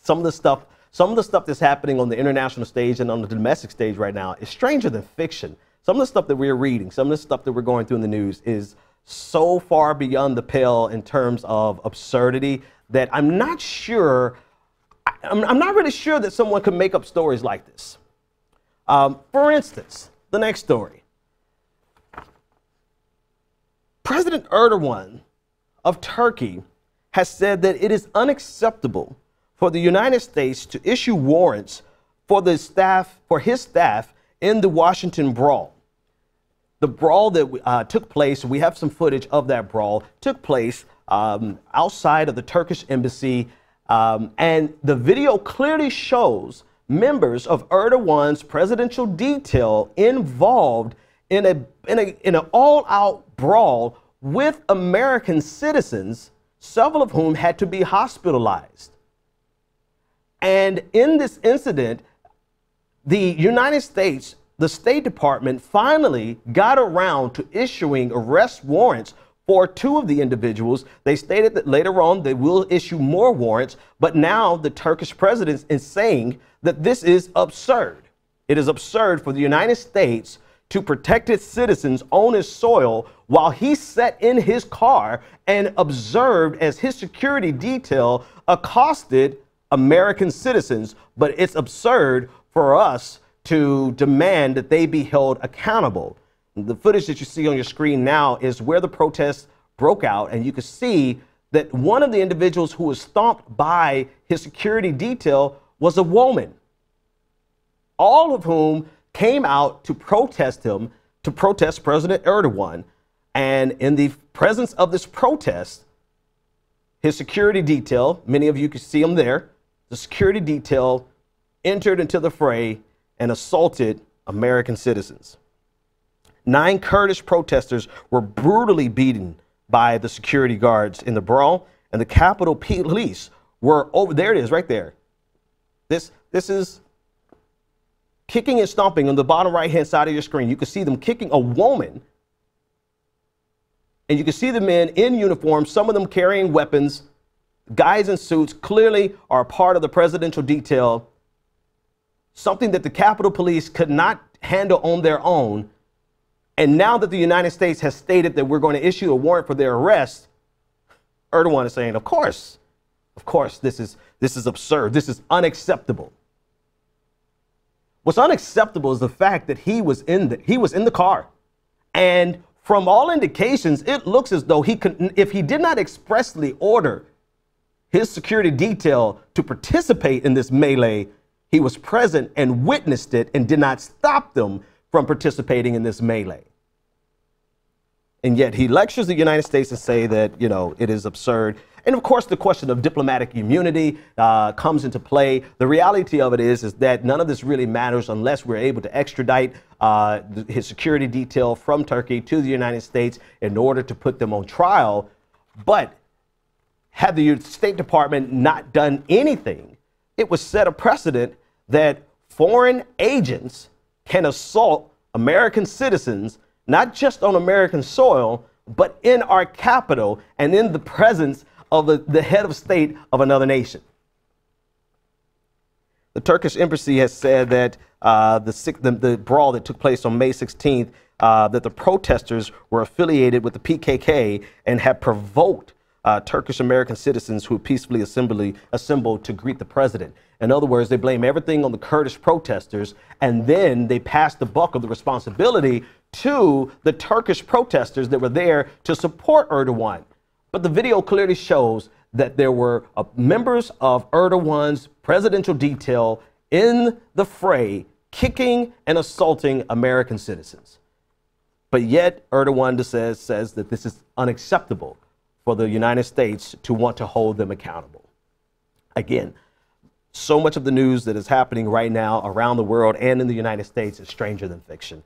some of the stuff that's happening on the international stage and on the domestic stage right now is stranger than fiction. Some of the stuff that we're reading, some of the stuff that we're going through in the news is so far beyond the pale in terms of absurdity that I'm not really sure that someone could make up stories like this. For instance, the next story. President Erdoğan of Turkey has said that it is unacceptable for the United States to issue warrants for his staff in the Washington brawl. The brawl that took place, we have some footage of that brawl, took place outside of the Turkish embassy, and the video clearly shows members of Erdoğan's presidential detail involved in an all-out brawl with American citizens, several of whom had to be hospitalized. And in this incident, the United States, the State Department finally got around to issuing arrest warrants for two of the individuals. They stated that later on they will issue more warrants, but now the Turkish president is saying that this is absurd. It is absurd for the United States to protect its citizens on its soil while he sat in his car and observed as his security detail accosted American citizens, but it's absurd for us to demand that they be held accountable. The footage that you see on your screen now is where the protests broke out, and you can see that one of the individuals who was stomped by his security detail was a woman, all of whom came out to protest him, to protest President Erdoğan. And in the presence of this protest, his security detail, many of you can see him there, the security detail entered into the fray and assaulted American citizens. 9 Kurdish protesters were brutally beaten by the security guards in the brawl, and the Capitol Police were over. There it is, right there. This is kicking and stomping on the bottom right-hand side of your screen. You can see them kicking a woman, and you can see the men in uniform, some of them carrying weapons. Guys in suits clearly are a part of the presidential detail, something that the Capitol Police could not handle on their own. And now that the United States has stated that we're going to issue a warrant for their arrest, Erdoğan is saying, of course, this is absurd. This is unacceptable. What's unacceptable is the fact that he was in the car. And from all indications, it looks as though he could, if he did not expressly order his security detail to participate in this melee, he was present and witnessed it and did not stop them from participating in this melee. And yet he lectures the United States and say that, you know, it is absurd. And of course, the question of diplomatic immunity comes into play. The reality of it is that none of this really matters unless we're able to extradite his security detail from Turkey to the United States in order to put them on trial. But had the State Department not done anything, it would set a precedent that foreign agents can assault American citizens, not just on American soil, but in our capital and in the presence of the head of state of another nation. The Turkish embassy has said that the brawl that took place on May 16th, that the protesters were affiliated with the PKK and had provoked Turkish American citizens who peacefully assembled to greet the president. In other words, they blame everything on the Kurdish protesters, and then they pass the buck of the responsibility to the Turkish protesters that were there to support Erdoğan. But the video clearly shows that there were members of Erdoğan's presidential detail in the fray, kicking and assaulting American citizens. But yet Erdoğan says that this is unacceptable for the United States to want to hold them accountable. Again, so much of the news that is happening right now around the world and in the United States is stranger than fiction.